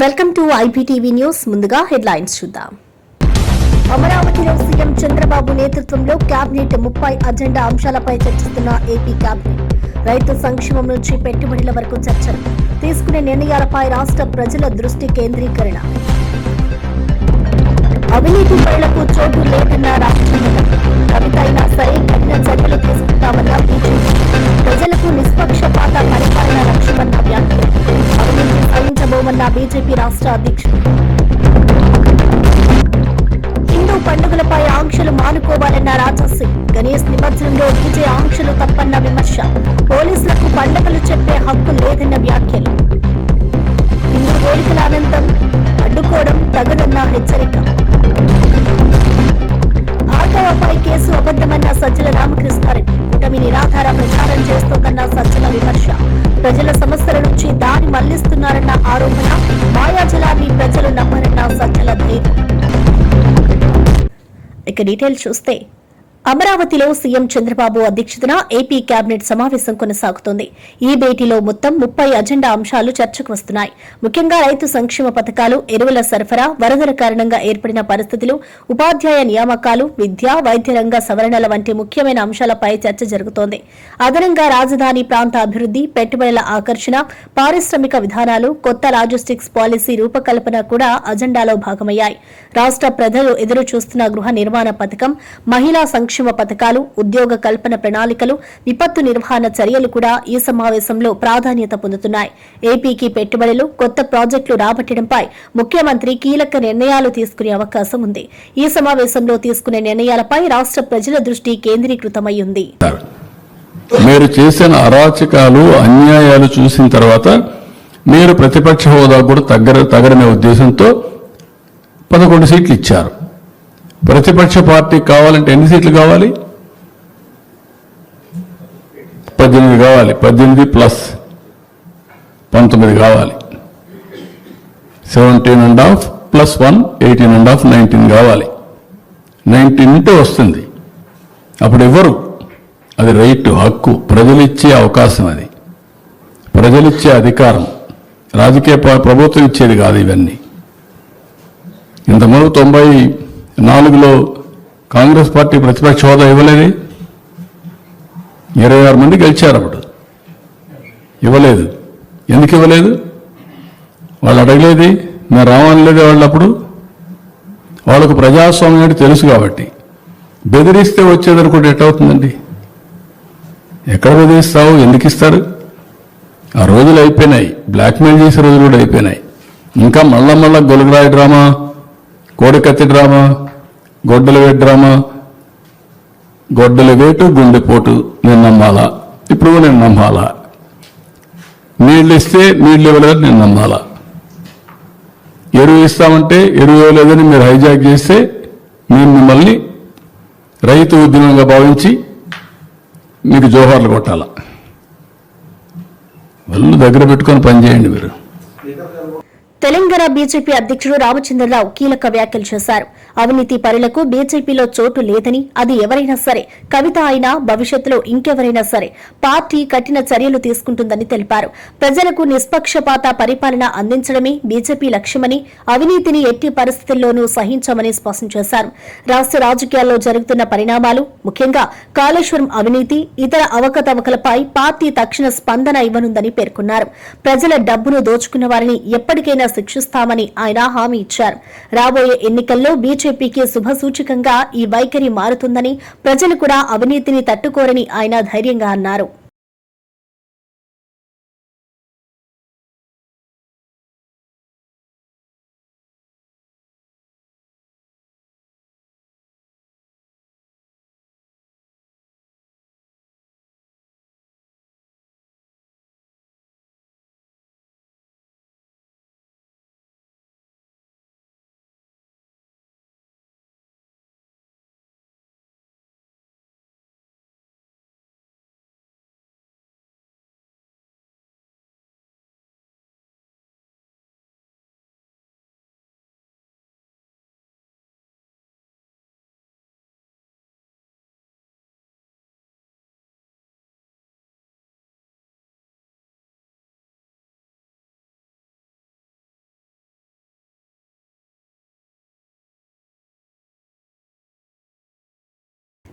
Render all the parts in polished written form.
Welcome to IPTV news. ముందుగా headlines చూద్దాం. అమరావతిలో సీఎం చంద్రబాబు నేతృత్వంలో కేబినెట్ 30 అజెండా అంశాలపై చర్చిస్తున్న ఏపీ కేబినెట్. రైతు సంక్షేమం నుంచి పెట్టుబడుల వరకు చర్చలు. తీసుకునే నిర్ణయాలపై రాష్ట్ర ప్రజల దృష్టి కేంద్రీకరణ. అవినీతి పరులకు చోటు లేదన్న రామచంద్రరావు. కవిత అయినా సరే కఠిన చర్యలు తీసుకుంటామన్న బీజేపీ. ప్రజలకు నిష్పక్షపాత పరిపాలన లక్ష్యమన్న వ్యాఖ్యలు. అవినీతి సాధించబోమన్న బీజేపీ రాష్ట్ర అధ్యక్షుడు. హిందూ పండుగలపై ఆంక్షలు మానుకోవాలన్న రాజాసింగ్. గణేష్ నిమజ్జనంలో డీజే ఆంక్షలు తప్పన్న విమర్శ. పోలీసులకు పండుగలు చెప్పే హక్కు లేదన్న వ్యాఖ్యలు. హిందూ వేడుకల అనంతరం అడ్డుకోవడం తగదన్న హెచ్చరిక. ఆర్కవపై కేసు అబద్దమన్న సజ్జల రామకృష్ణారెడ్డి. కూటమి నిరాధార ప్రచారం చేస్తోందన్న సజ్జల విమర్శ. ప్రజల సమస్యల నుంచి దారి మళ్లిస్తున్నారన్న ఆరోపణ. మాయాజలాన్ని ప్రజలు నమ్మరన్న సజ్జల ధైర్యం. ఇక డీటెయిల్స్ చూస్తే, అమరావతిలో సీఎం చంద్రబాబు అధ్యక్షతన ఏపీ కేబినెట్ సమావేశం కొనసాగుతోంది. ఈ భేటీలో మొత్తం 30 అజెండా అంశాలు చర్చకు వస్తున్నాయి. ముఖ్యంగా రైతు సంక్షేమ పథకాలు, ఎరువుల సరఫరా, వరదల కారణంగా ఏర్పడిన పరిస్థితులు, ఉపాధ్యాయ నియామకాలు, విద్య, వైద్య రంగ సవరణల వంటి ముఖ్యమైన అంశాలపై చర్చ జరుగుతోంది. అదనంగా రాజధాని ప్రాంత అభివృద్ది, పెట్టుబడుల ఆకర్షణ, పారిశ్రామిక విధానాలు, కొత్త లాజిస్టిక్స్ పాలసీ రూపకల్పన కూడా అజెండాలో భాగమయ్యాయి. రాష్ట్ర ప్రజలు ఎదురు చూస్తున్న గృహ నిర్మాణ పథకం, మహిళా సంక్షేమ పథకాలు, ఉద్యోగ కల్పన ప్రణాళికలు, విపత్తు నిర్వహణ చర్యలు కూడా ఈ సమావేశంలో ప్రాధాన్యత పొందుతున్నాయి. ఏపీకి పెట్టుబడులు, కొత్త ప్రాజెక్టులు రాబట్టడంపై ముఖ్యమంత్రి కీలక నిర్ణయాలు తీసుకునే అవకాశం ఉంది. ఈ సమావేశంలో తీసుకునే నిర్ణయాలపై రాష్ట్ర ప్రజల దృష్టి కేంద్రీకృతమయ్యింది. మీరు చేసిన అరాచకాలు, అన్యాయాలు చూసిన తర్వాత మీరు ప్రతిపక్ష హోదా కూడా తగరనే ఉద్దేశంతో 11 సీట్లు ఇచ్చారు. ప్రతిపక్ష పార్టీ కావాలంటే ఎన్ని సీట్లు కావాలి? 18 కావాలి. 18 ప్లస్ 19 కావాలి. 17.5 ప్లస్ 1 18.5 19 కావాలి. 19 వస్తుంది. అప్పుడు ఎవరు? అది రైట్, హక్కు, ప్రజలిచ్చే అవకాశం, అది ప్రజలిచ్చే అధికారం. రాజకీయ ప్రభుత్వం ఇచ్చేది కాదు ఇవన్నీ. ఇంతకుముందు 94లో కాంగ్రెస్ పార్టీ ప్రతిపక్ష హోదా ఇవ్వలేదు. 26 మంది గెలిచారు. అప్పుడు ఇవ్వలేదు. ఎందుకు ఇవ్వలేదు? వాళ్ళు అడగలేదు, మేము రావనలేదు. వాళ్ళు అప్పుడు వాళ్ళకు ప్రజాస్వామ్యం అంటే తెలుసు కాబట్టి. బెదిరిస్తే వచ్చేదనుకుంటే ఎట్టవుతుందండి? ఎక్కడ బెదిరిస్తావు? ఎందుకు ఇస్తారు? ఆ రోజులు అయిపోయినాయి. బ్లాక్మెయిల్ చేసే రోజులు కూడా అయిపోయినాయి. ఇంకా మళ్ళా గొలుగురాయి డ్రామా, కోడికత్తి డ్రామా, గొడ్డల వేటు డ్రామా. గొడ్డల వేటు, గుండెపోటు. నేను నమ్మాలా? ఇప్పుడు నేను నమ్మాలా? నీళ్ళు ఇస్తే నీళ్ళు ఇవ్వలేదని నేను నమ్మాలా? ఎరువు ఇస్తామంటే ఎరువు ఇవ్వలేదని మీరు హైజాక్ చేస్తే మేము మిమ్మల్ని రైతు ఉద్యమంగా భావించి మీకు జోహార్లు కొట్టాలా? వాళ్ళు దగ్గర పెట్టుకొని పనిచేయండి మీరు. తెలంగాణ బీజేపీ అధ్యక్షుడు రామచంద్రరావు కీలక వ్యాఖ్యలు చేశారు. అవినీతి పరులకు బీజేపీలో చోటు లేదని, అది ఎవరైనా సరే, కవిత అయినా భవిష్యత్తులో ఇంకెవరైనా సరే, పార్టీ కఠిన చర్యలు తీసుకుంటుందని తెలిపారు. ప్రజలకు నిష్పక్షపాత పరిపాలన అందించడమే బీజేపీ లక్ష్యమని, అవినీతిని ఎట్టి పరిస్థితుల్లోనూ సహించమని స్పష్టం చేశారు. రాష్ట్ర రాజకీయాల్లో జరుగుతున్న పరిణామాలు, ముఖ్యంగా కాళేశ్వరం అవినీతి, ఇతర అవకతవకలపై పార్టీ తక్షణ స్పందన ఇవ్వనుందని పేర్కొన్నారు. ప్రజల డబ్బును దోచుకున్న వారిని ఎప్పటికైనా శిక్షిస్తామని ఆయన హామీ ఇచ్చారు. రాబోయే ఎన్నికల్లో బీజేపీకి శుభసూచకంగా ఈ వైఖరి మారుతుందని, ప్రజలు కూడా అవినీతిని తట్టుకోరని ఆయన ధైర్యంగా అన్నారు.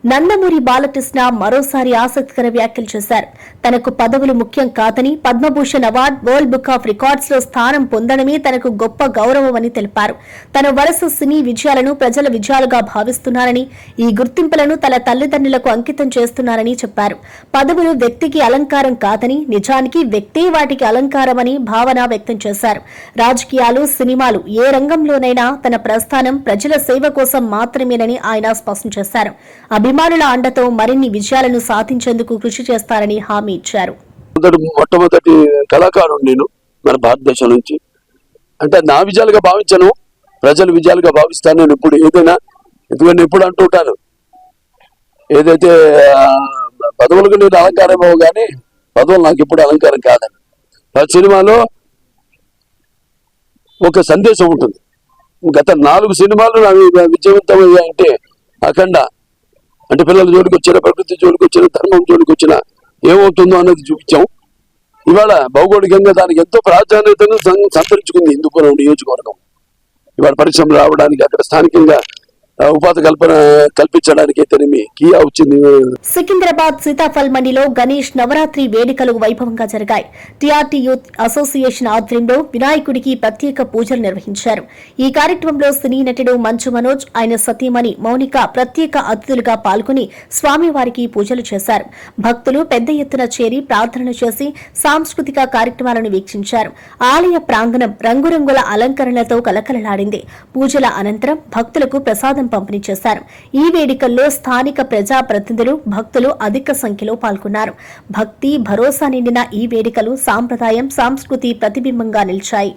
నందమూరి బాలకృష్ణ మరోసారి ఆసక్తికర వ్యాఖ్యలు చేశారు. తనకు పదవులు ముఖ్యం కాదని, Padma Bhushan award, world book of records లో స్థానం పొందడమే తనకు గొప్ప గౌరవమని తెలిపారు. తన వరుస సినీ విజయాలను ప్రజల విజయాలుగా భావిస్తున్నారని, ఈ గుర్తింపులను తన తల్లిదండ్రులకు అంకితం చేస్తున్నారని చెప్పారు. పదవులు వ్యక్తికి అలంకారం కాదని, నిజానికి వ్యక్తే వాటికి అలంకారమని భావన వ్యక్తం చేశారు. రాజకీయాలు, సినిమాలు ఏ రంగంలోనైనా తన ప్రస్థానం ప్రజల సేవ కోసం మాత్రమేనని ఆయన స్పష్టం చేశారు. అభిమానుల అండతో మరిన్ని విజయాలను సాధించేందుకు కృషి చేస్తారని హామీ ఇచ్చారు. మొట్టమొదటి కళాకారుడు నేను మన భారతదేశం నుంచి. అంటే నా విజయాలుగా భావించను, ప్రజల విజయాలుగా భావిస్తాను. నేను ఇప్పుడు ఏదైనా, ఎందుకంటే ఇప్పుడు అంటూ ఉంటాను, ఏదైతే పదవులకు నేను అలంకారం అవ్వ కానీ పదవులు నాకు ఇప్పుడు అలంకారం కాదని. ప్రతి సినిమాలో ఒక సందేశం ఉంటుంది. గత 4 సినిమాలు నాకు విజయవంతమయ్యాయంటే అఖండ, అంటే పిల్లల జోలికి వచ్చిన, ప్రకృతి జోలికి వచ్చిన, ధర్మం జోలికి వచ్చిన ఏమవుతుందో అనేది చూపించాం. ఇవాళ భౌగోళికంగా దానికి ఎంతో ప్రాధాన్యతను సంతరించుకుంది హిందూపురం నియోజకవర్గం. ఇవాళ పరిశ్రమలు రావడానికి, అక్కడ స్థానికంగా ఉపాధి కల్పించడానికి అయితేనేమి కియా వచ్చింది. సికింద్రాబాద్ సీతాఫల్ మండిలో గణేష్ నవరాత్రి వేడుకలు వైభవంగా జరిగాయి. టీఆర్టీ యూత్ అసోసియేషన్ ఆధ్వర్యంలో వినాయకుడికి ప్రత్యేక పూజలు నిర్వహించారు. ఈ కార్యక్రమంలో సినీ నటుడు మంచు మనోజ్, ఆయన సతీమణి మౌనిక ప్రత్యేక అతిథులుగా పాల్గొని స్వామివారికి పూజలు చేశారు. భక్తులు పెద్ద ఎత్తున చేరి ప్రార్థనలు చేసి సాంస్కృతిక కార్యక్రమాలను వీక్షించారు. ఆలయ ప్రాంగణం రంగురంగుల అలంకరణలతో కలకలలాడింది. పూజల అనంతరం భక్తులకు ప్రసాదం పంపిణీ చేశారు. ఈ వేడుకల్లో స్థానిక ప్రజాప్రతినిధులు, భక్తులు అధిక సంఖ్యలో పాల్గొన్నారు. భక్తి, భరోసా నిండిన ఈ వేడుకలు సాంప్రదాయం, సంస్కృతి ప్రతిబింబంగా నిలిచాయి.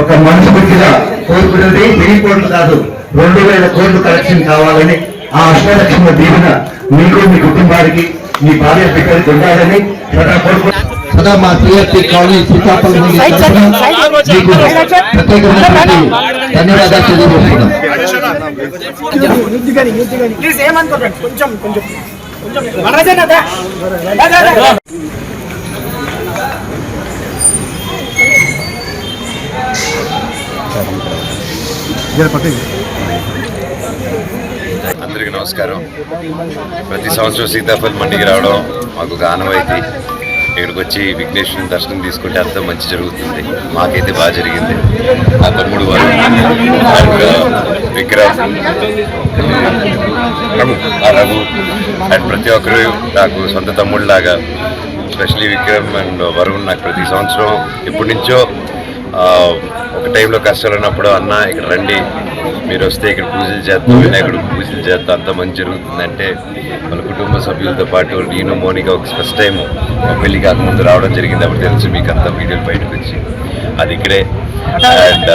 ఒక మనసు పుట్టిగా కోరుకున్నది 1000 కోట్లు కాదు, 2000 కోట్లు కలెక్షన్ కావాలని ఆ అష్టలక్ష్మి దీవెన మీకు, మీ కుటుంబానికి, మీ భార్య బిడ్డలకు ఉండాలని సదా మా టీఆర్టీ కాలనీ సీతాఫల్ మీకు ప్రత్యేకమైనటువంటి ధన్యవాదాలు తెలియజేస్తున్నాం. అందరికీ నమస్కారం. ప్రతి సంవత్సరం సీతాఫల్ మండికి రావడం మాకు ఒక ఆనవాయితీ. ఇక్కడికి వచ్చి విఘ్నేశ్వరుని దర్శనం తీసుకుంటే అంతా మంచి జరుగుతుంది. మాకైతే బాగా జరిగింది. నా తమ్ముడు వారు విక్రమ్, రఘు అండ్ ప్రతి ఒక్కరు నాకు సొంత తమ్ముళ్ళలాగా, స్పెషలీ విక్రమ్ అండ్ వరుణ్ నాకు ప్రతి సంవత్సరం ఎప్పటి నుంచో ఒక టైంలో కష్టాలు ఉన్నప్పుడు అన్న ఇక్కడ రండి, మీరు వస్తే ఇక్కడ పూజలు చేద్దాం, వినాయకుడు పూజలు చేద్దాం, అంతా మంచి జరుగుతుందంటే వాళ్ళ కుటుంబ సభ్యులతో పాటు నేను, మోనిక ఒక ఫస్ట్ టైం మా పెళ్లి కాకముందు రావడం జరిగింది. అప్పుడు తెలుసు మీకు అంతా వీడియోలు బయటకు వచ్చి అది ఇక్కడే. అండ్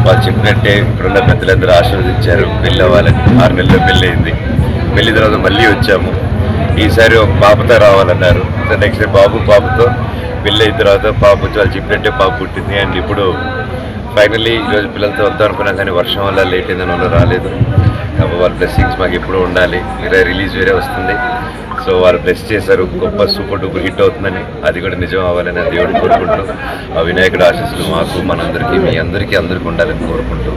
వాళ్ళు చెప్పినట్టే ఇప్పుడున్న పెద్దలందరూ ఆశీర్వదించారు పెళ్ళి అవ్వాలని. 6 నెలల్లో పెళ్ళి అయింది. పెళ్లి తర్వాత మళ్ళీ వచ్చాము. ఈసారి ఒక పాపతో రావాలన్నారు. నెక్స్ట్ డే బాబు, పాపతో పెళ్ళి అయిన తర్వాత పాప వాళ్ళు చెప్పినట్టే పాప పుట్టింది. అండ్ ఇప్పుడు ఫైనల్లీ ఈరోజు పిల్లలతో వద్దాం అనుకున్నాం కానీ వర్షం వల్ల లేట్ అయిందని వాళ్ళు రాలేదు. కాబట్టి వాళ్ళ బ్లెస్సింగ్స్ మాకు ఎప్పుడూ ఉండాలి. వేరే రిలీజ్ వేరే వస్తుంది. సో వాళ్ళు బ్లెస్ చేశారు, గొప్ప సూపర్ డూపర్ హిట్ అవుతుందని, అది కూడా నిజం అవ్వాలని దేవుడు కోరుకుంటూ ఆ వినాయకుడు ఆశీస్సులు మాకు, మనందరికీ, మీ అందరికీ ఉండాలని కోరుకుంటూ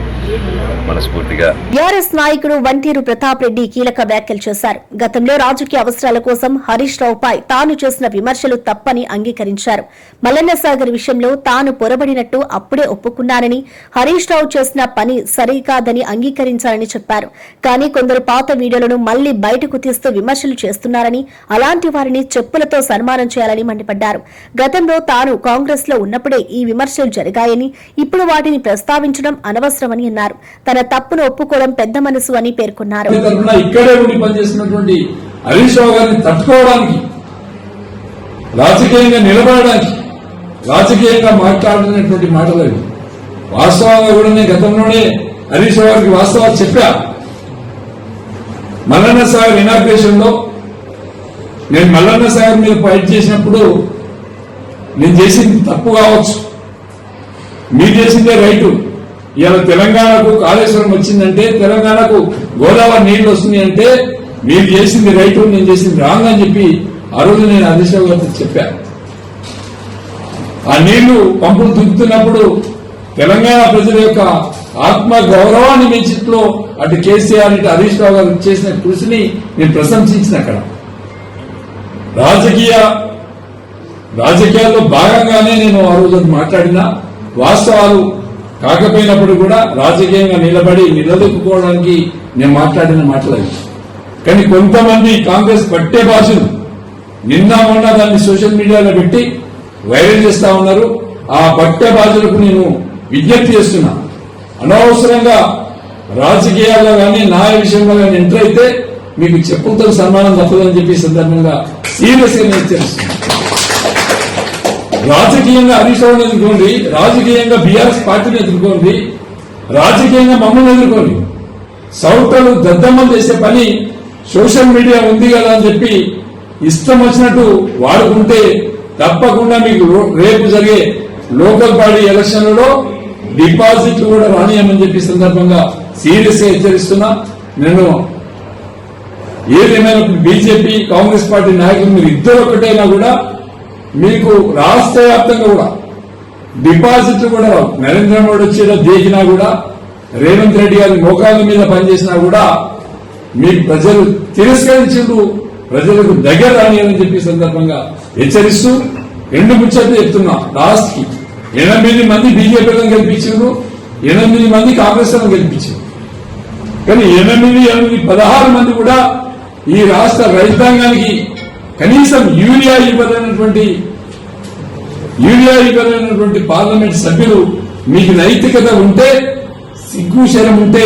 మనస్ఫూర్తిగా. టీఆర్ఎస్ నాయకుడు వంటేరు ప్రతాప్ రెడ్డి కీలక వ్యాఖ్యలు చేశారు. గతంలో రాజకీయ అవసరాల కోసం హరీష్ రావుపై తాను చేసిన విమర్శలు తప్పని అంగీకరించారు. మల్లన్న సాగర్ విషయంలో తాను పొరబడినట్టు అప్పుడే ఒప్పుకున్నానని, హరీష్ రావు చేసిన పని సరికాదని అంగీకరించాలని చెప్పారు. కానీ కొందరు పాత వీడియోలను మళ్లీ బయటకు తీస్తూ విమర్శలు చేస్తున్నారని, అలాంటి వారిని చెప్పులతో సన్మానం చేయాలని మండిపడ్డారు. గతంలో తాను కాంగ్రెస్ లో ఉన్నప్పుడే ఈ విమర్శలు జరిగాయని, ఇప్పుడు వాటిని ప్రస్తావించడం అనవసరమని అన్నారు. తన తప్పును ఒప్పుకోవడం పెద్ద మనసు అని పేర్కొన్నారు. ఇక్కడే ఉండి పనిచేస్తున్నటువంటి హరీష్ రావు గారిని తట్టుకోవడానికి, రాజకీయంగా నిలబడడానికి, రాజకీయంగా మాట్లాడుతున్నటువంటి మాటలు అవి. వాస్తవంగా కూడా నేను గతంలోనే హరీష్ రావు గారికి వాస్తవాలు చెప్పా. మల్లన్న సాగర్ ఇనాగ్రేషన్ లో నేను మల్లన్న సాగర్ మీద ఫైట్ చేసినప్పుడు నేను చేసింది తప్పు కావచ్చు, మీరు చేసిందే రైటు. ఇవాళ తెలంగాణకు కాళేశ్వరం వచ్చిందంటే, తెలంగాణకు గోదావరి నీళ్లు వస్తున్నాయి అంటే మీరు చేసింది రైటు, నేను చేసింది రాంగ్ అని చెప్పి ఆ రోజు నేను హరీష్ రావు గారికి చెప్పా. ఆ నీళ్లు పంపులు దుక్కుతున్నప్పుడు తెలంగాణ ప్రజల యొక్క ఆత్మ గౌరవాన్ని పెంచిట్లో అటు కేసీఆర్ ఇటు హరీష్ రావు గారు చేసిన కృషిని నేను ప్రశంసించిన అక్కడ రాజకీయాల్లో భాగంగానే నేను ఆ రోజు మాట్లాడిన వాస్తవాలు కాకపోయినప్పుడు కూడా రాజకీయంగా నిలదొక్కుకోవడానికి నేను మాట్లాడిన మాటలు. కానీ కొంతమంది కాంగ్రెస్ పట్టే భాషలు నిన్న మొన్న దాన్ని సోషల్ మీడియాలో పెట్టి వైరల్ చేస్తా ఉన్నారు. ఆ పట్టే భాషలకు నేను విజ్ఞప్తి చేస్తున్నా, అనవసరంగా రాజకీయాల్లో కానీ న్యాయ విషయంలో కానీ ఎంటర్ అయితే మీకు చెప్పులతో సన్మానం తప్పదని చెప్పి సందర్భంగా సీరియస్ గా హెచ్చరిస్తున్నాను. రాజకీయంగా హరీష్ రావుని ఎదుర్కోండి, రాజకీయంగా బీఆర్ఎస్ పార్టీని ఎదుర్కోండి, రాజకీయంగా మమ్మల్ని ఎదుర్కోండి. సౌటలు దద్దమ్మలు చేసే పని సోషల్ మీడియా ఉంది కదా అని చెప్పి ఇష్టం వచ్చినట్టు వాడుకుంటే తప్పకుండా మీకు రేపు జరిగే లోకల్ బాడీ ఎలక్షన్లలో డిపాజిట్లు కూడా రానియమని చెప్పి సందర్భంగా సీరియస్ గా హెచ్చరిస్తున్నా. నేను ఏదేమైనా బీజేపీ కాంగ్రెస్ పార్టీ నాయకులు మీరు ఇద్దరు ఒక్కటైనా కూడా మీకు రాష్ట్ర వ్యాప్తంగా కూడా డిపాజిట్లు కూడా రావు. నరేంద్ర మోడీ వచ్చేలా దేకినా కూడా, రేవంత్ రెడ్డి గారి మోకాళ్ళ మీద పనిచేసినా కూడా మీకు ప్రజలు తిరస్కరించుడు, ప్రజలకు దగ్గర రానియని చెప్పి సందర్భంగా హెచ్చరిస్తూ 2 ముచ్చట్లు చెప్తున్నా. లాస్ట్ కి 8 మంది బీజేపీలను గెలిపించారు, 8 మంది కాంగ్రెస్ లను గెలిపించారు. కానీ 16 మంది కూడా ఈ రాష్ట్ర రైతాంగానికి కనీసం యూరియా ఇవ్వలేనటువంటి పార్లమెంట్ సభ్యులు, మీకు నైతికత ఉంటే, సిగ్గు శరం ఉంటే,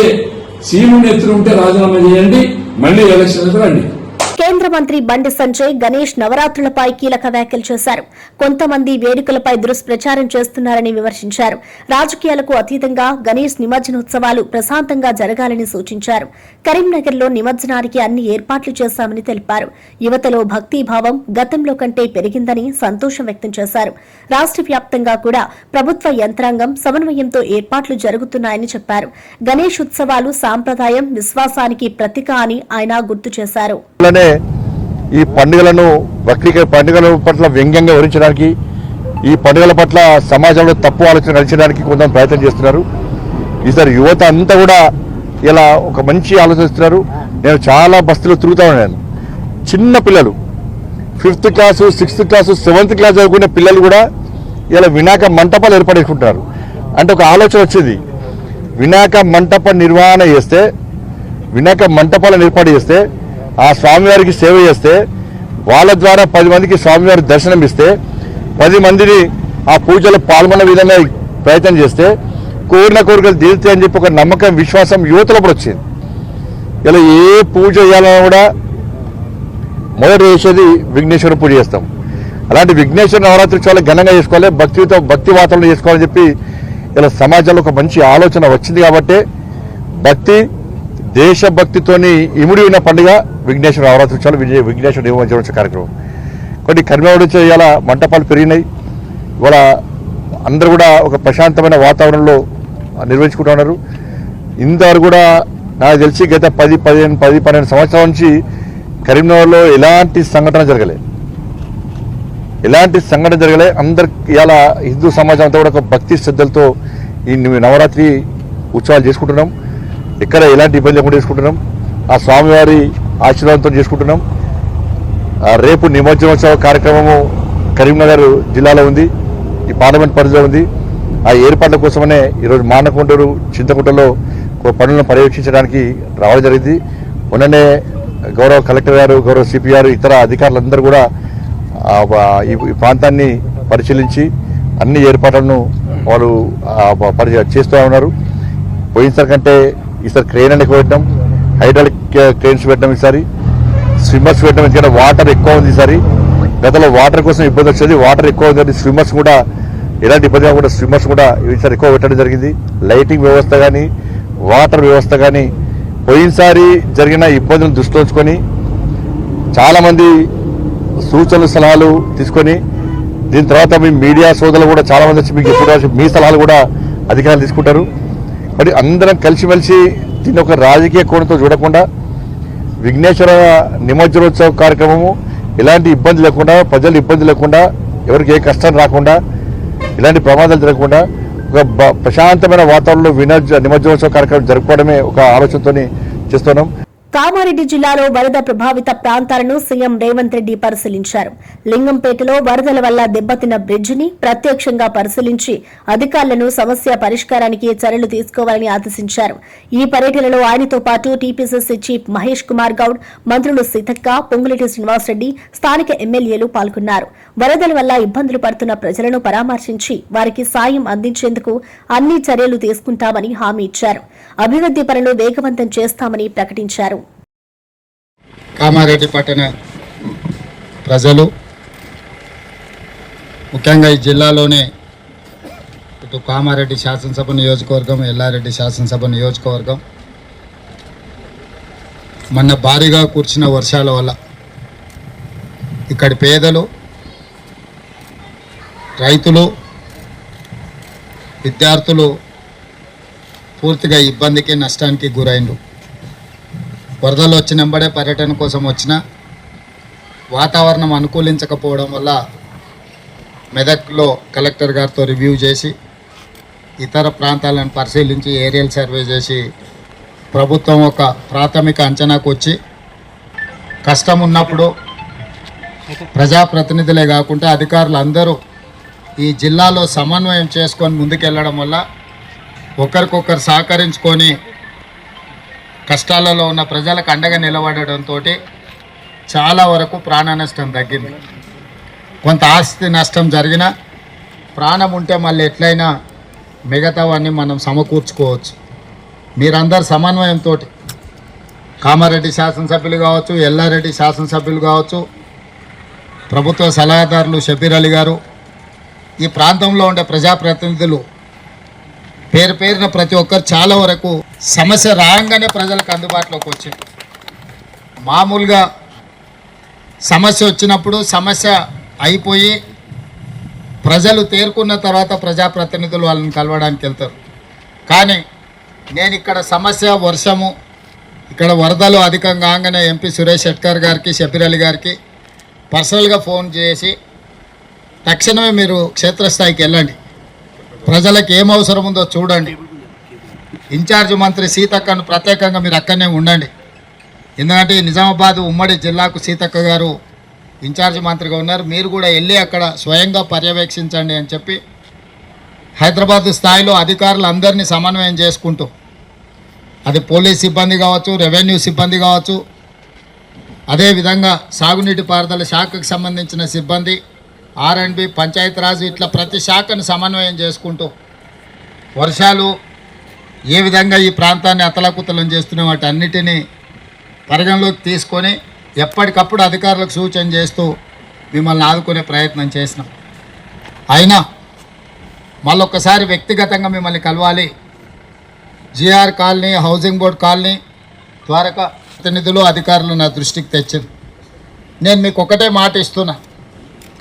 సీముని ఎత్తులు ఉంటే రాజీనామా చేయండి, మళ్లీ ఎలక్షన్లకు రండి. కేంద్ర మంత్రి బండి సంజయ్ గణేష్ నవరాత్రులపై కీలక వ్యాఖ్యలు చేశారు. కొంతమంది వేడుకలపై దుష్ప్రచారం చేస్తున్నారని విమర్శించారు. రాజకీయాలకు అతీతంగా గణేష్ నిమజ్జనోత్సవాలు ప్రశాంతంగా జరగాలని సూచించారు. కరీంనగర్లో నిమజ్జనానికి అన్ని ఏర్పాట్లు చేశామని తెలిపారు. యువతలో భక్తిభావం గతంలో కంటే పెరిగిందని సంతోషం వ్యక్తం చేశారు. రాష్ట్ర వ్యాప్తంగా కూడా ప్రభుత్వ యంత్రాంగం సమన్వయంతో ఏర్పాట్లు జరుగుతున్నాయని చెప్పారు. గణేష్ ఉత్సవాలు సాంప్రదాయం, విశ్వాసానికి ప్రతీక అని ఆయన గుర్తు చేశారు. ఈ పండుగలను పండుగల పట్ల వ్యంగ్యంగా వివరించడానికి, ఈ పండుగల పట్ల సమాజంలో తప్పు ఆలోచన కలిసడానికి కొంత ప్రయత్నం చేస్తున్నారు. ఈసారి యువత అంతా కూడా ఇలా ఒక మంచి ఆలోచిస్తున్నారు. నేను చాలా బస్తీలో తిరుగుతా ఉన్నాను. చిన్న పిల్లలు 5th class, 6th class, 7th class చదువుకునే పిల్లలు కూడా ఇలా వినాయక మంటపాలు ఏర్పడేసుకుంటున్నారు. అంటే ఒక ఆలోచన వచ్చింది, వినాయక మంటప నిర్వహణ చేస్తే, వినాయక మంటపాలను ఏర్పాటు చేస్తే, ఆ స్వామివారికి సేవ చేస్తే, వాళ్ళ ద్వారా 10 మందికి స్వామివారి దర్శనం ఇస్తే, 10 మందిని ఆ పూజలో పాల్గొన్న విధంగా ప్రయత్నం చేస్తే కోరిన కోరికలు తీరుతాయని చెప్పి ఒక నమ్మకం, విశ్వాసం యువతలో కూడా వచ్చింది. ఇలా ఏ పూజ చేయాలన్నా కూడా మొదటి చేసేది విఘ్నేశ్వర పూజ చేస్తాం. అలాంటి విఘ్నేశ్వర నవరాత్రి చాలా ఘనంగా చేసుకోవాలి, భక్తి వాతావరణం చేసుకోవాలని చెప్పి ఇలా సమాజంలో ఒక మంచి ఆలోచన వచ్చింది. కాబట్టి దేశభక్తితోని ఇముడి ఉన్న పండుగ విఘ్నేశ్వర నవరాత్రి ఉత్సవాలు, విఘ్నేశ్వర నిమజ్జనోత్సవ కార్యక్రమం. కొన్ని కర్మవుడు ఇవాళ మంటపాలు పెరిగినాయి. ఇవాళ అందరూ కూడా ఒక ప్రశాంతమైన వాతావరణంలో నిర్వహించుకుంటూ ఉన్నారు. ఇంతవరకు కూడా నాకు తెలిసి గత 10-12 సంవత్సరాల నుంచి కరీంనగర్లో ఎలాంటి సంఘటన జరగలే. అందరు ఇవాళ హిందూ సమాజం అంతా కూడా ఒక భక్తి శ్రద్ధలతో ఈ నవరాత్రి ఉత్సవాలు చేసుకుంటున్నాం. ఎక్కడ ఎలాంటి ఇబ్బంది లేకుండా చేసుకుంటున్నాం. ఆ స్వామివారి ఆశీర్వాదంతో చేసుకుంటున్నాం. రేపు నిమజ్జనోత్సవ కార్యక్రమము కరీంనగర్ జిల్లాలో ఉంది, ఈ పార్లమెంట్ పరిధిలో ఉంది. ఆ ఏర్పాట్ల కోసమనే ఈరోజు మానకొండూరు, చింతకుంటలో పనులను పర్యవేక్షించడానికి రావడం జరిగింది. మొన్ననే గౌరవ కలెక్టర్ గారు, గౌరవ సిపి గారు, ఇతర అధికారులందరూ కూడా ఈ ప్రాంతాన్ని పరిశీలించి అన్ని ఏర్పాట్లను వాళ్ళు చేస్తూ ఉన్నారు. పోయినసారి కంటే ఈసారి క్రెయిన్ అని ఎక్కువ పెట్టడం, హైడ్రాలిక్ క్రెయిన్స్ పెట్టడం, ఈసారి స్విమ్మర్స్ పెట్టడం. ఎందుకంటే వాటర్ ఎక్కువ ఉంది ఈసారి. గతంలో వాటర్ కోసం ఇబ్బంది వచ్చేది, వాటర్ ఎక్కువ ఉంది. స్విమ్మర్స్ కూడా ఎలాంటి ఇబ్బంది కాకుండా స్విమ్మర్స్ కూడా ఈసారి ఎక్కువ పెట్టడం జరిగింది. లైటింగ్ వ్యవస్థ కానీ, వాటర్ వ్యవస్థ కానీ పోయినసారి జరిగిన ఇబ్బందులను దృష్టిలో ఉంచుకొని చాలామంది సూచనలు, సలహాలు తీసుకొని, దీని తర్వాత మీ మీడియా సోదరులు కూడా చాలామంది వచ్చి మీకు ఎప్పుడు మీ సలహాలు కూడా అధికారులు తీసుకుంటారు. మరి అందరం కలిసిమెలిసి దీన్ని ఒక రాజకీయ కోణంతో చూడకుండా విఘ్నేశ్వర నిమజ్జనోత్సవ కార్యక్రమము ఎలాంటి ఇబ్బంది లేకుండా, ప్రజలు ఇబ్బంది లేకుండా, ఎవరికి ఏ కష్టం రాకుండా ఇలాంటి ప్రమాదాలు జరగకుండా ఒక ప్రశాంతమైన వాతావరణంలో నిమజ్జనోత్సవ కార్యక్రమం జరుపుకోవడమే ఒక ఆలోచనతో చేస్తున్నాం. కామారెడ్డి జిల్లాలో వరద ప్రభావిత ప్రాంతాలను సీఎం రేవంత్ రెడ్డి పరిశీలించారు. లింగంపేటలో వరదల వల్ల దెబ్బతిన్న బ్రిడ్జిని ప్రత్యక్షంగా పరిశీలించి అధికారులను సమస్య పరిష్కారానికి చర్యలు తీసుకోవాలని ఆదేశించారు. ఈ పర్యటనలో ఆయనతో పాటు టీపీసీసీ చీఫ్ మహేష్ కుమార్ గౌడ్, మంత్రులు సీతక్క, పొంగులేటి శ్రీనివాసరెడ్డి, స్థానిక ఎమ్మెల్యేలు పాల్గొన్నారు. వరదల వల్ల ఇబ్బందులు పడుతున్న ప్రజలను పరామర్శించి వారికి సాయం అందించేందుకు అన్ని చర్యలు తీసుకుంటామని హామీ ఇచ్చారు. అభివృద్ది పనులు వేగవంతం చేస్తామని ప్రకటించారు. కామారెడ్డి పట్టణ ప్రజలు, ముఖ్యంగా ఈ జిల్లాలోనే ఇటు కామారెడ్డి శాసనసభ నియోజకవర్గం, ఎల్లారెడ్డి శాసనసభ నియోజకవర్గం మొన్న భారీగా కురిసిన వర్షాల వల్ల ఇక్కడి పేదలు, రైతులు, విద్యార్థులు పూర్తిగా ఇబ్బందికి, నష్టానికి గురైండ్రు. వరదలు వచ్చినంబడే పర్యటన కోసం వచ్చిన వాతావరణం అనుకూలించకపోవడం వల్ల మెదక్లో కలెక్టర్ గారితో రివ్యూ చేసి ఇతర ప్రాంతాలను పరిశీలించి ఏరియల్ సర్వే చేసి ప్రభుత్వం ఒక ప్రాథమిక అంచనాకు వచ్చి కష్టం ఉన్నప్పుడు ప్రజాప్రతినిధులే కాకుండా అధికారులు అందరూ ఈ జిల్లాలో సమన్వయం చేసుకొని ముందుకెళ్ళడం వల్ల ఒకరికొకరు సహకరించుకొని కష్టాలలో ఉన్న ప్రజలకు అండగా నిలబడడంతో చాలా వరకు ప్రాణ నష్టం తగ్గింది. కొంత ఆస్తి నష్టం జరిగినా ప్రాణం ఉంటే మళ్ళీ ఎట్లయినా మిగతావన్నీ మనం సమకూర్చుకోవచ్చు. మీరందరు సమన్వయంతో కామారెడ్డి శాసనసభ్యులు కావచ్చు, ఎల్లారెడ్డి శాసనసభ్యులు కావచ్చు, ప్రభుత్వ సలహాదారులు షబీర్ అలీ గారు, ఈ ప్రాంతంలో ఉండే ప్రజాప్రతినిధులు పేరు పేరున ప్రతి ఒక్కరు చాలా వరకు సమస్య రాగానే ప్రజలకు అందుబాటులోకి వచ్చాయి. మామూలుగా సమస్య వచ్చినప్పుడు సమస్య అయిపోయి ప్రజలు తేరుకున్న తర్వాత ప్రజాప్రతినిధులు వాళ్ళని కలవడానికి వెళ్తారు. కానీ నేను ఇక్కడ సమస్య వర్షము, ఇక్కడ వరదలు అధికంగా కాగానే ఎంపీ సురేష్ షెట్కర్ గారికి, షబీర్ అలీ గారికి పర్సనల్గా ఫోన్ చేసి తక్షణమే మీరు క్షేత్రస్థాయికి వెళ్ళండి, ప్రజలకు ఏం అవసరం ఉందో చూడండి, ఇన్ఛార్జ్ మంత్రి సీతక్కను ప్రత్యేకంగా మీరు అక్కడనే ఉండండి. ఎందుకంటే నిజామాబాద్ ఉమ్మడి జిల్లాకు సీతక్క గారు ఇన్ఛార్జ్ మంత్రిగా ఉన్నారు, మీరు కూడా వెళ్ళి అక్కడ స్వయంగా పర్యవేక్షించండి అని చెప్పి హైదరాబాద్ స్థాయిలో అధికారులు అందరినీ సమన్వయం చేసుకుంటూ, అది పోలీస్ సిబ్బంది కావచ్చు, రెవెన్యూ సిబ్బంది కావచ్చు, అదేవిధంగా సాగునీటి పారుదల శాఖకు సంబంధించిన సిబ్బంది, R&B, పంచాయతీరాజ్, ఇట్లా ప్రతి శాఖను సమన్వయం చేసుకుంటూ వర్షాలు ఏ విధంగా ఈ ప్రాంతాన్ని అతలాకుతలం చేస్తున్న వాటి అన్నిటినీ పరిగణలోకి తీసుకొని ఎప్పటికప్పుడు అధికారులకు సూచన చేస్తూ మిమ్మల్ని ఆదుకునే ప్రయత్నం చేసినాం. అయినా మళ్ళొక్కసారి వ్యక్తిగతంగా మిమ్మల్ని కలవాలి. GR colony, housing board colony Dwaraka ప్రతినిధులు, అధికారులు నా దృష్టికి తెచ్చింది. నేను మీకు ఒకటే మాట ఇస్తున్నా,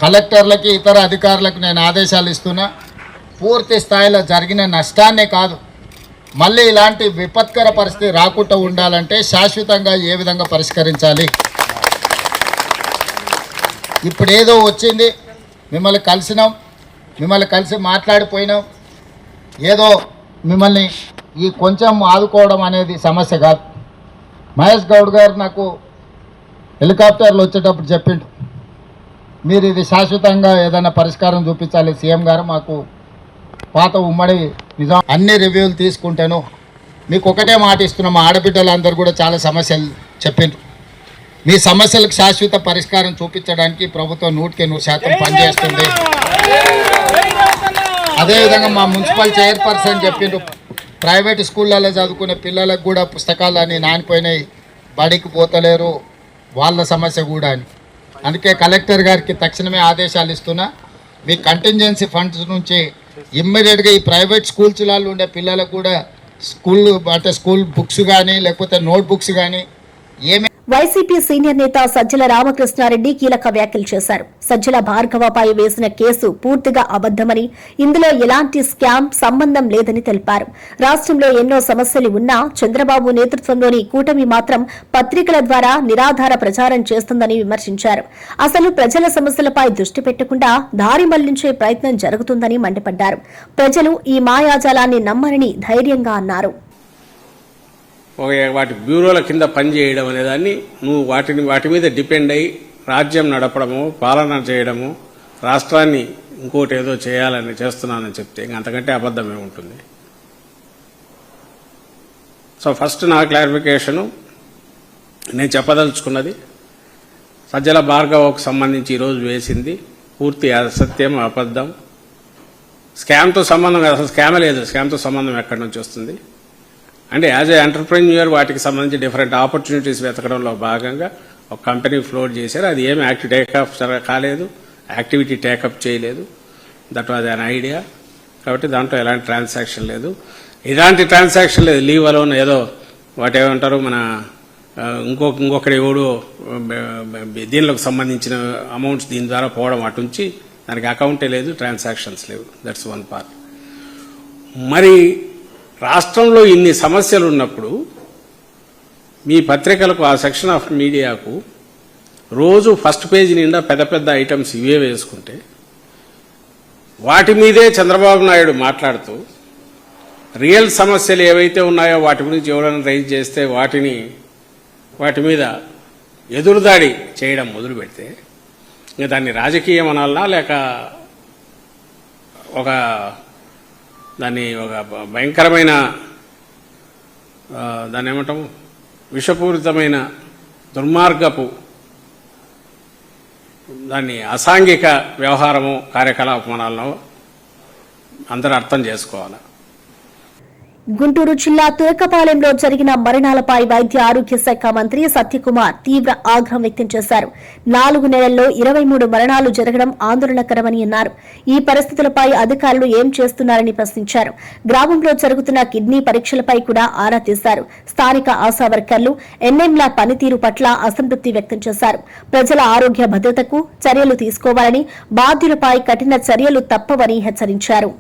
కలెక్టర్లకి, ఇతర అధికారులకు నేను ఆదేశాలు ఇస్తున్నా, పూర్తి స్థాయిలో జరిగిన నష్టాన్నే కాదు, మళ్ళీ ఇలాంటి విపత్కర పరిస్థితి రాకుండా ఉండాలంటే శాశ్వతంగా ఏ విధంగా పరిష్కరించాలి. ఇప్పుడు ఏదో వచ్చింది, మిమ్మల్ని కలిసినాం, మిమ్మల్ని కలిసి మాట్లాడిపోయినాం, ఏదో మిమ్మల్ని ఈ కొంచెం ఆదుకోవడం అనేది సమస్య కాదు. మహేష్ గౌడ్ గారు నాకు హెలికాప్టర్లు వచ్చేటప్పుడు చెప్పిండు, మీరు ఇది శాశ్వతంగా ఏదైనా పరిష్కారం చూపించాలి సీఎం గారు, మాకు పాత ఉమ్మడి నిజాం అన్ని రివ్యూలు తీసుకుంటాను. మీకు ఒకటే మాట ఇస్తున్నాం, మా ఆడబిడ్డలందరూ కూడా చాలా సమస్యలు చెప్పిండ్రు. మీ సమస్యలకు శాశ్వత పరిష్కారం చూపించడానికి ప్రభుత్వం 100% పనిచేస్తుంది. అదేవిధంగా మా మున్సిపల్ చైర్పర్సన్ చెప్పిండ్రు, ప్రైవేట్ స్కూళ్ళలో చదువుకునే పిల్లలకు కూడా పుస్తకాలని నానిపోయినాయి, బడికి పోతలేరు, వాళ్ళ సమస్య కూడా అని. అందుకే కలెక్టర్ గారికి తక్షణమే ఆదేశాలు ఇస్తున్నా, మీ కంటింజెన్సీ ఫండ్స్ నుంచి ఇమ్మీడియట్గా ఈ ప్రైవేట్ స్కూల్స్లలో ఉండే పిల్లలకు కూడా స్కూల్ బుక్స్ కానీ లేకపోతే నోట్ బుక్స్ కానీ ఏమే వైసీపీ సీనియర్ నేత సజ్జల రామకృష్ణారెడ్డి కీలక వ్యాఖ్యలు చేశారు. సజ్జల భార్గవపై వేసిన కేసు పూర్తిగా అబద్దమని, ఇందులో ఎలాంటి స్కామ్ సంబంధం లేదని తెలిపారు. రాష్ట్రంలో ఎన్నో సమస్యలు ఉన్నా చంద్రబాబు నేతృత్వంలోని కూటమి మాత్రం పత్రికల ద్వారా నిరాధార ప్రచారం చేస్తుందని విమర్శించారు. అసలు ప్రజల సమస్యలపై దృష్టి పెట్టకుండా దారి మళ్లించే ప్రయత్నం జరుగుతుందని మండిపడ్డారు. ప్రజలు ఈ మాయాజాలాన్ని నమ్మరని ధైర్యంగా అన్నారు. వాటి బ్యూరోల కింద పనిచేయడం అనేదాన్ని నువ్వు వాటి మీద డిపెండ్ అయ్యి రాజ్యం నడపడము, పాలన చేయడము, రాష్ట్రాన్ని ఇంకోటి ఏదో చేయాలని చేస్తున్నానని చెప్తే అంతకంటే అబద్ధమే ఉంటుంది. సో ఫస్ట్ నా క్లారిఫికేషను నేను చెప్పదలుచుకున్నది, సజ్జల భార్గవకు సంబంధించి ఈరోజు వేసింది పూర్తి అసత్యం, అబద్ధం. స్కామ్తో సంబంధం కాదు, అసలు స్కామే లేదు. స్కామ్తో సంబంధం ఎక్కడి నుంచి వస్తుంది అంటే యాజ్ ఏ ఎంటర్ప్రెన్యూర్ వాటికి సంబంధించి డిఫరెంట్ ఆపర్చునిటీస్ వెతకడంలో భాగంగా ఒక కంపెనీ ఫ్లోట్ చేశారు. అది ఏమి టేకప్ కాలేదు, యాక్టివిటీ టేకప్ చేయలేదు. That was an idea. కాబట్టి దాంట్లో ఎలాంటి ట్రాన్సాక్షన్ లేదు, ఇలాంటి ట్రాన్సాక్షన్ లేదు. లీవ్ అలోన్ ఏదో వాటి ఏమంటారు మన ఇంకొకటి ఎవడో దీనిలోకి సంబంధించిన అమౌంట్స్ దీని ద్వారా పోవడం అటుంచి దానికి అకౌంటే లేదు, ట్రాన్సాక్షన్స్ లేవు. That's one part. మరి రాష్ట్రంలో ఇన్ని సమస్యలు ఉన్నప్పుడు మీ పత్రికలకు, ఆ సెక్షన్ ఆఫ్ మీడియాకు రోజు ఫస్ట్ పేజీ నిండా పెద్ద పెద్ద ఐటమ్స్ ఇవే వేసుకుంటే వాటి మీదే చంద్రబాబు నాయుడు మాట్లాడుతూ రియల్ సమస్యలు ఏవైతే ఉన్నాయో వాటి గురించి ఎవరైనా రైజ్ చేస్తే వాటి మీద ఎదురుదాడి చేయడం మొదలు పెడితే ఇంకా దాన్ని రాజకీయం అనాలనా లేక దాన్ని ఒక భయంకరమైన దాన్ని ఏమంటాము విషపూరితమైన దుర్మార్గపు దాన్ని అసాంఘిక వ్యవహారము, కార్యకలాపనాలను అందరూ అర్థం చేసుకోవాలి. గుంటూరు జిల్లా తురకపాలెంలో జరిగిన మరణాలపై వైద్య ఆరోగ్య శాఖ మంత్రి సత్యకుమార్ తీవ్ర ఆగ్రహం వ్యక్తం చేశారు. 4 నెలల్లో 23 మరణాలు జరగడం ఆందోళనకరమని అన్నారు. ఈ పరిస్థితులపై అధికారులు ఏం చేస్తున్నారని ప్రశ్నించారు. గ్రామంలో జరుగుతున్న కిడ్నీ పరీక్షలపై కూడా ఆరా తీశారు. స్థానిక ఆశా వర్కర్లు, ఎన్ఎంల పనితీరు పట్ల అసంతృప్తి వ్యక్తం చేశారు. ప్రజల ఆరోగ్య భద్రతకు చర్యలు తీసుకోవాలని, బాధ్యులపై కఠిన చర్యలు తప్పవని హెచ్చరించారు.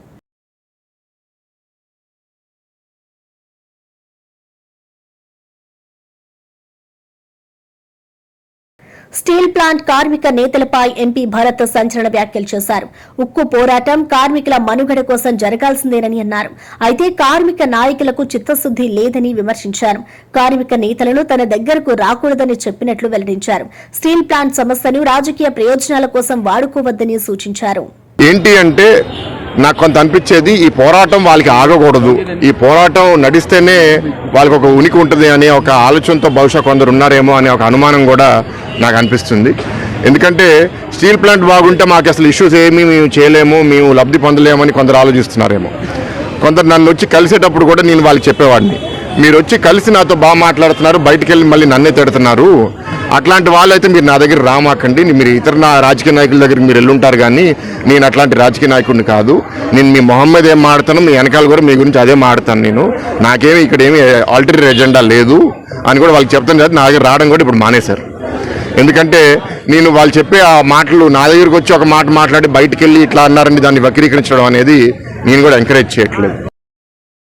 స్టీల్ ప్లాంట్ కార్మిక నేతలపై ఎంపీ భరత్ సంచలన వ్యాఖ్యలు చేశారు. ఉక్కు పోరాటం కార్మికుల మనుగడ కోసం జరగాల్సిందేనని అన్నారు. అయితే కార్మిక నాయకులకు చిత్తశుద్ది లేదని విమర్శించారు. కార్మిక నేతలను తన దగ్గరకు రాకూడదని చెప్పినట్లు వెల్లడించారు. స్టీల్ ప్లాంట్ సమస్యను రాజకీయ ప్రయోజనాల కోసం వాడుకోవద్దని సూచించారు. ఏంటి అంటే నాకు కొంత అనిపించేది, ఈ పోరాటం వాళ్ళకి ఆగకూడదు, ఈ పోరాటం నడిస్తేనే వాళ్ళకి ఒక ఉనికి ఉంటుంది అనే ఒక ఆలోచనతో బహుశా కొందరు ఉన్నారేమో అనే ఒక అనుమానం కూడా నాకు అనిపిస్తుంది. ఎందుకంటే స్టీల్ ప్లాంట్ బాగుంటే మాకు అసలు ఇష్యూస్ ఏమీ మేము చేయలేము, మేము లబ్ధి పొందలేమని కొందరు ఆలోచిస్తున్నారేమో. కొందరు నన్ను వచ్చి కలిసేటప్పుడు కూడా నేను వాళ్ళకి చెప్పేవాడిని, మీరు వచ్చి కలిసి నాతో బాగా మాట్లాడుతున్నారు, బయటికి వెళ్ళి మళ్ళీ నన్నే తిడుతున్నారు, అట్లాంటి వాళ్ళైతే మీరు నా దగ్గర రామాకండి, మీరు ఇతర రాజకీయ నాయకుల దగ్గరికి మీరు వెళ్ళుంటారు, కానీ నేను అట్లాంటి రాజకీయ నాయకుడిని కాదు. నేను మీ మొహమ్మద్ ఏం మాడతాను, మీ వెనకాల కూడా మీ గురించి అదే మాడతాను, నాకేమి ఇక్కడ ఏమి ఆల్టర్నేటివ్ ఎజెండా లేదు అని కూడా వాళ్ళకి చెప్తాను. కదా నా దగ్గర రావడం కూడా ఇప్పుడు మానేశారు. ఎందుకంటే నేను వాళ్ళు చెప్పే ఆ మాటలు నా దగ్గరికి వచ్చి ఒక మాట మాట్లాడి బయటికి వెళ్ళి ఇట్లా అన్నారని దాన్ని వక్రీకరించడం అనేది నేను కూడా ఎంకరేజ్ చేయట్లేదు.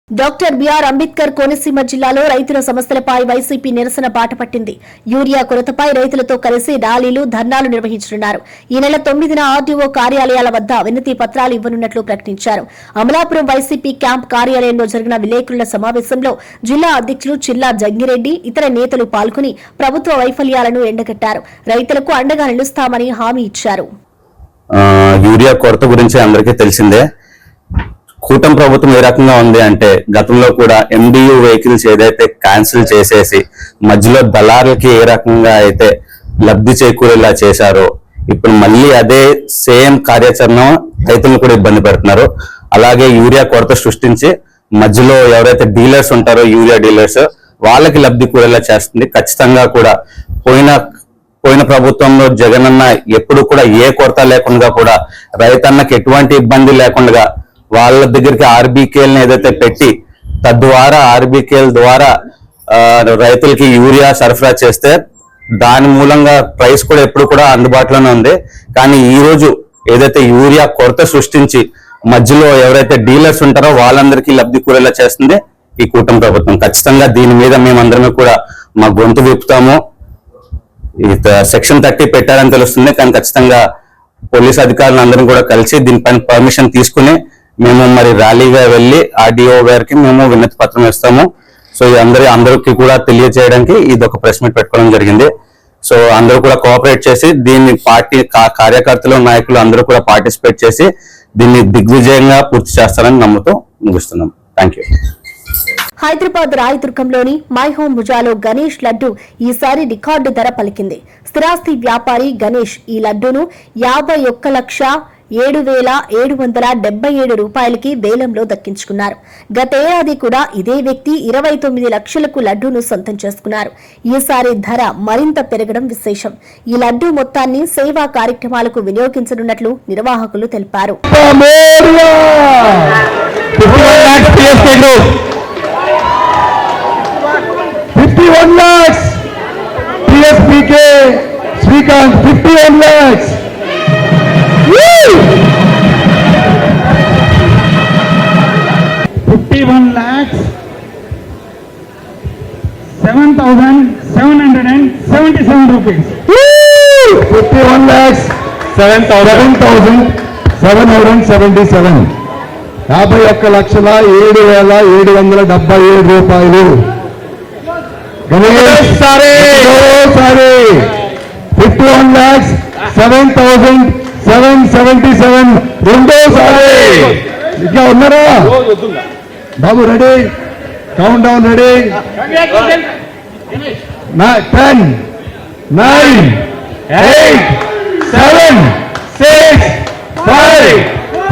డాక్టర్ బిఆర్ అంబేద్కర్ కోనసీమ జిల్లాలో రైతుల సమస్యలపై వైసీపీ నిరసన బాట పట్టింది. యూరియా కొరతపై రైతులతో కలిసి ర్యాలీలు, ధర్నాలు నిర్వహించనున్నారు. ఈ నెల 9న ఆర్డీఓ కార్యాలయాల వద్ద వినతి పత్రాలు ఇవ్వనున్నట్లు ప్రకటించారు. అమలాపురం వైసీపీ క్యాంప్ కార్యాలయంలో జరిగిన విలేకరుల సమావేశంలో జిల్లా అధ్యక్షులు చిల్లా జంగిరెడ్డి, ఇతర నేతలు పాల్గొని ప్రభుత్వ వైఫల్యాలను ఎండగట్టారు. రైతులకు అండగా నిలుస్తామని హామీ ఇచ్చారు. యూరియా కొరత గురించి అందరికీ తెలిసిందే. కూటమి ప్రభుత్వం ఏ రకంగా ఉంది అంటే, గతంలో కూడా MDU వెహికల్స్ ఏదైతే క్యాన్సిల్ చేసేసి మధ్యలో దళారులకి ఏ రకంగా అయితే లబ్ధి చేకూరేలా చేశారో, ఇప్పుడు మళ్ళీ అదే సేమ్ కార్యాచరణ రైతులను కూడా ఇబ్బంది పెడుతున్నారు. అలాగే యూరియా కొరత సృష్టించి మధ్యలో ఎవరైతే డీలర్స్ ఉంటారో, యూరియా డీలర్స్, వాళ్ళకి లబ్ధి కూరేలా చేస్తుంది. ఖచ్చితంగా కూడా పోయిన ప్రభుత్వంలో జగనన్న ఎప్పుడు కూడా ఏ కొరత లేకుండా కూడా రైతన్నకి ఎటువంటి ఇబ్బంది లేకుండా వాళ్ళ దగ్గరికి ఆర్బీకేలను ఏదైతే పెట్టి తద్వారా ఆర్బీకేల ద్వారా రైతులకి యూరియా సరఫరా చేస్తే దాని మూలంగా ప్రైస్ కూడా ఎప్పుడు కూడా అందుబాటులోనే ఉంది. కానీ ఈ రోజు ఏదైతే యూరియా కొరత సృష్టించి మధ్యలో ఎవరైతే డీలర్స్ ఉంటారో వాళ్ళందరికీ లబ్ధి కూరేలా చేస్తుంది ఈ కూటమి ప్రభుత్వం. ఖచ్చితంగా దీని మీద మేమందరమే కూడా మా గొంతు విప్పుతాము. సెక్షన్ 30 పెట్టారని తెలుస్తుంది, కానీ ఖచ్చితంగా పోలీస్ అధికారులందరం కూడా కలిసి దీనిపైన పర్మిషన్ తీసుకుని మేము మరి ర్యాలీగా వెళ్ళి ఆర్డీఓ గారికి మేము వినతి పత్రం ఇస్తాము. సో అందరికీ కూడా తెలియజేయడానికి ఇది ఒక ప్రెస్ మీట్ పెట్టుకోవడం జరిగింది. సో అందరూ కూడా కోఆపరేట్ చేసి దీన్ని పార్టీ కార్యకర్తలు నాయకులు అందరూ కూడా పార్టిసిపేట్ చేసి దీన్ని దిగ్విజయంగా పూర్తి చేస్తారని నమ్ముతూ ముగిస్తున్నాం. Thank you. హైదరాబాద్ రాయదుర్గంలోని మై హోమ్ భుజాలో గణేష్ లడ్డు ఈసారి రికార్డు ధర పలికింది. స్థిరాస్తి వ్యాపారి గణేష్ ఈ లడ్డూను 51,07,777 రూపాయలకి వేలంలో దక్కించుకున్నారు. గతేడాది కూడా ఇదే వ్యక్తి 29 లక్షలకు లడ్డూను సొంతం చేసుకున్నారు. ఈసారి ధర మరింత పెరగడం విశేషం. ఈ లడ్డూ మొత్తాన్ని సేవా కార్యక్రమాలకు వినియోగించనున్నట్లు నిర్వాహకులు తెలిపారు. 51 lakhs. TSPK Srikanth 51 lakhs. Woo! 51 lakhs 7,777 rupees. Woo! 51 lakhs 7,777. 51,07,777 రూపాయలు. గణేష్ సారే 51 lakhs 7,777 రెండోసారి. ఇంకా ఉన్నారా బాబు? Ready, count down ready. 10, 9, 8, 7, 6, 5,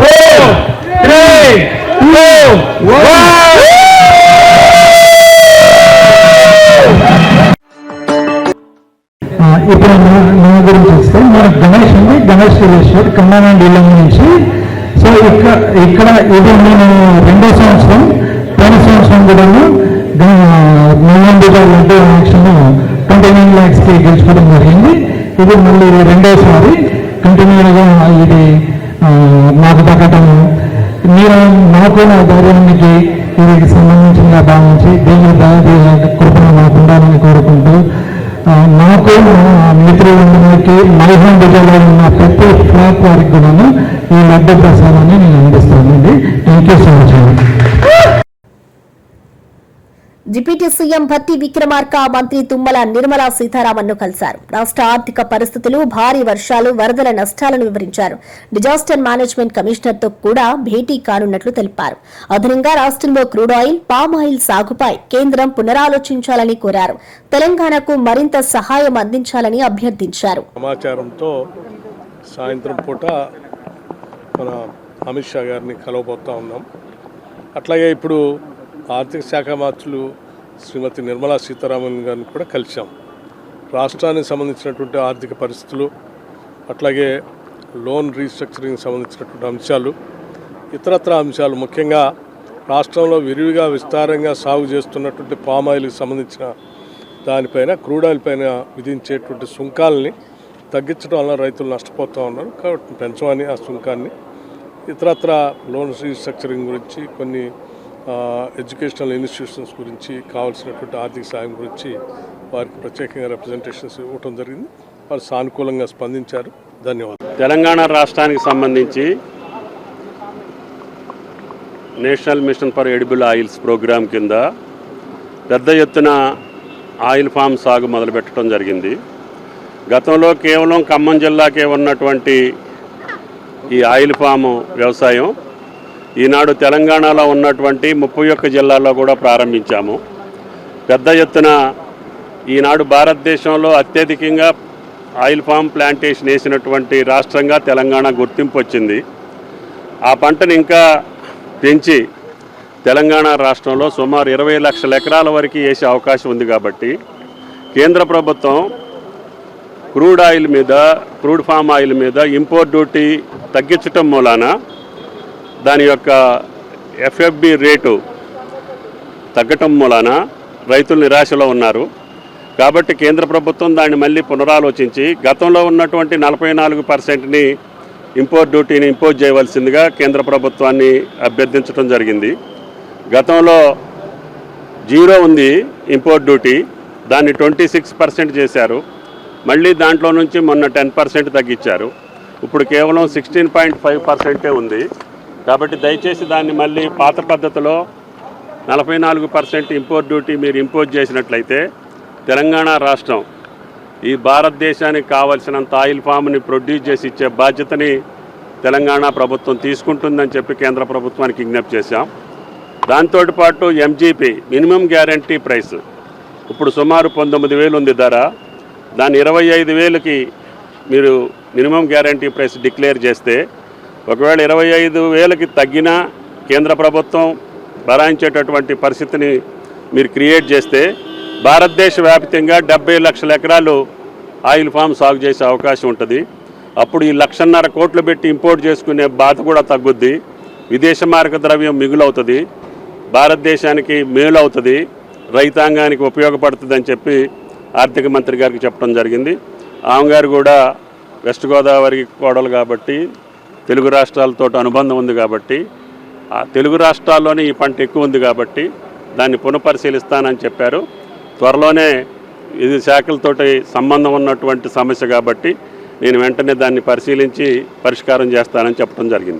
4, 3, 2, 1. ఇప్పుడు నా గురించి వస్తే మనకు గణేష్ ఉంది, గణేష్ రిలేషన్ కన్నానండి ఇళ్ళ నుంచి. సో ఇక్కడ ఇది నేను 2వ సంవత్సరం, పోయిన సంవత్సరం కూడా లడ్డు ఎలక్షన్ 29 lakhsకి గెలుచుకోవడం జరిగింది. ఇది మళ్ళీ 2వసారి కంటిన్యూగా ఇది నాకు దక్కటం. మీరు నాకు నా ధైర్యానికి వీరికి సంబంధించిన భావించి దేవుని కృపను నాకు ఉండాలని కోరుకుంటూ నాకు మిత్రులందరికీ మై హోమ్ భుజాలో ఉన్న ప్రతి ఫ్లాట్ వారికి కూడా ఈ లడ్డు ప్రసాదాన్ని నేను అందిస్తానండి. Thank you so much. Deputy CM Bhatti Vikramarka మంత్రి తుమ్మల నిర్మలా సీతారామన్ను కలిశారు. రాష్ట్ర ఆర్థిక పరిస్థితులు, భారీ వర్షాలు, వరదల నష్టాలను వివరించారు. డిజాస్టర్ మేనేజ్మెంట్ కమిషనర్తో కూడా భేటీ కానున్నట్లు తెలిపారు. అదనంగా రాష్ట్రంలో క్రూడ్ ఆయిల్, పామ్ ఆయిల్ సాగుపై కేంద్రం పునరాలోచించాలని కోరారు. తెలంగాణకు మరింత సహాయం అందించాలని అభ్యర్థించారు. సమాచారంతో సాయంత్రం పూట మన అమిత్ షా గారిని కలవబోతా ఉన్నాం. అట్లాగే ఇప్పుడు ఆర్థిక శాఖ మంత్రులు శ్రీమతి నిర్మలా సీతారామన్ గారిని కూడా కలిశాం. రాష్ట్రానికి సంబంధించినటువంటి ఆర్థిక పరిస్థితులు, అట్లాగే లోన్ రీస్ట్రక్చరింగ్ సంబంధించినటువంటి అంశాలు, ఇతరత్ర అంశాలు, ముఖ్యంగా రాష్ట్రంలో విరివిగా విస్తారంగా సాగు చేస్తున్నటువంటి పామ్ ఆయిల్కి సంబంధించిన దానిపైన, క్రూడ్ ఆయిల్ పైన విధించేటువంటి సుంకాలని తగ్గించడం వల్ల రైతులు నష్టపోతూ ఉన్నారు. కాబట్టి పెంచమని ఆ సుంకాన్ని, ఇతరత్ర లోన్ రీస్ట్రక్చరింగ్ గురించి, కొన్ని ఎడ్యుకేషనల్ ఇన్స్టిట్యూషన్స్ గురించి కావాల్సినటువంటి ఆర్థిక సాయం గురించి వారికి ప్రత్యేకంగా రిప్రజెంటేషన్స్ ఇవ్వటం జరిగింది. వారు సానుకూలంగా స్పందించారు. ధన్యవాదాలు. తెలంగాణ రాష్ట్రానికి సంబంధించి national mission for edible oils programme కింద పెద్ద ఎత్తున ఆయిల్ ఫామ్ సాగు మొదలుపెట్టడం జరిగింది. గతంలో కేవలం ఖమ్మం జిల్లాకే ఉన్నటువంటి ఈ ఆయిల్ ఫామ్ వ్యవసాయం ఈనాడు తెలంగాణలో ఉన్నటువంటి 31 జిల్లాల్లో కూడా ప్రారంభించాము. పెద్ద ఎత్తున ఈనాడు భారతదేశంలో అత్యధికంగా ఆయిల్ ఫామ్ ప్లాంటేషన్ వేసినటువంటి రాష్ట్రంగా తెలంగాణ గుర్తింపు వచ్చింది. ఆ పంటను ఇంకా పెంచి తెలంగాణ రాష్ట్రంలో సుమారు 20 లక్షల ఎకరాల వరకు వేసే అవకాశం ఉంది. కాబట్టి కేంద్ర ప్రభుత్వం క్రూడ్ ఆయిల్ మీద, క్రూడ్ ఫామ్ ఆయిల్ మీద ఇంపోర్ట్ డ్యూటీ తగ్గించటం మూలాన దాని యొక్క ఎఫ్ఎఫ్బి రేటు తగ్గటం మూలాన రైతులు నిరాశలో ఉన్నారు. కాబట్టి కేంద్ర ప్రభుత్వం దాన్ని మళ్ళీ పునరాలోచించి గతంలో ఉన్నటువంటి 44%ని ఇంపోర్ట్ డ్యూటీని ఇంపోజ్ చేయవలసిందిగా కేంద్ర ప్రభుత్వాన్ని అభ్యర్థించడం జరిగింది. గతంలో 0 ఉంది ఇంపోర్ట్ డ్యూటీ, దాన్ని 26% చేశారు. మళ్ళీ దాంట్లో నుంచి మొన్న 10% తగ్గించారు. ఇప్పుడు కేవలం 16.5% ఉంది. కాబట్టి దయచేసి దాన్ని మళ్ళీ పాత పద్ధతిలో 44% ఇంపోర్ట్ డ్యూటీ మీరు ఇంపోజ్ చేసినట్లయితే తెలంగాణ రాష్ట్రం ఈ భారతదేశానికి కావలసినంత ఆయిల్ ఫామ్ని ప్రొడ్యూస్ చేసి ఇచ్చే బాధ్యతని తెలంగాణ ప్రభుత్వం తీసుకుంటుందని చెప్పి కేంద్ర ప్రభుత్వానికి విజ్ఞప్తి చేశాం. దాంతోపాటు ఎంజీపీ మినిమం గ్యారంటీ ప్రైస్ ఇప్పుడు సుమారు 19,000 ఉంది ధర. దాన్ని 25,000కి మీరు మినిమం గ్యారంటీ ప్రైస్ డిక్లేర్ చేస్తే ఒకవేళ 25,000కి తగ్గినా కేంద్ర ప్రభుత్వం భరాయించేటటువంటి పరిస్థితిని మీరు క్రియేట్ చేస్తే భారతదేశ వ్యాప్తంగా 70 లక్షల ఎకరాలు ఆయిల్ ఫామ్ సాగు చేసే అవకాశం ఉంటుంది. అప్పుడు ఈ 1,50,000 కోట్లు పెట్టి ఇంపోర్ట్ చేసుకునే బాధ కూడా తగ్గుద్ది. విదేశ మారక ద్రవ్యం మిగులవుతుంది, భారతదేశానికి మేలు అవుతుంది, రైతాంగానికి ఉపయోగపడుతుంది అని చెప్పి ఆర్థిక మంత్రి గారికి చెప్పడం జరిగింది. ఆమె గారు కూడా వెస్ట్ గోదావరి కోడలు కాబట్టి తెలుగు రాష్ట్రాలతో అనుబంధం ఉంది కాబట్టి ఆ తెలుగు రాష్ట్రాల్లోనే ఈ పంట ఎక్కువ ఉంది కాబట్టి దాన్ని పునఃపరిశీలిస్తానని చెప్పారు. త్వరలోనే ఇది శాఖలతోటి సంబంధం ఉన్నటువంటి సమస్య కాబట్టి నేను వెంటనే దాన్ని పరిశీలించి పరిష్కారం చేస్తానని చెప్పడం జరిగింది.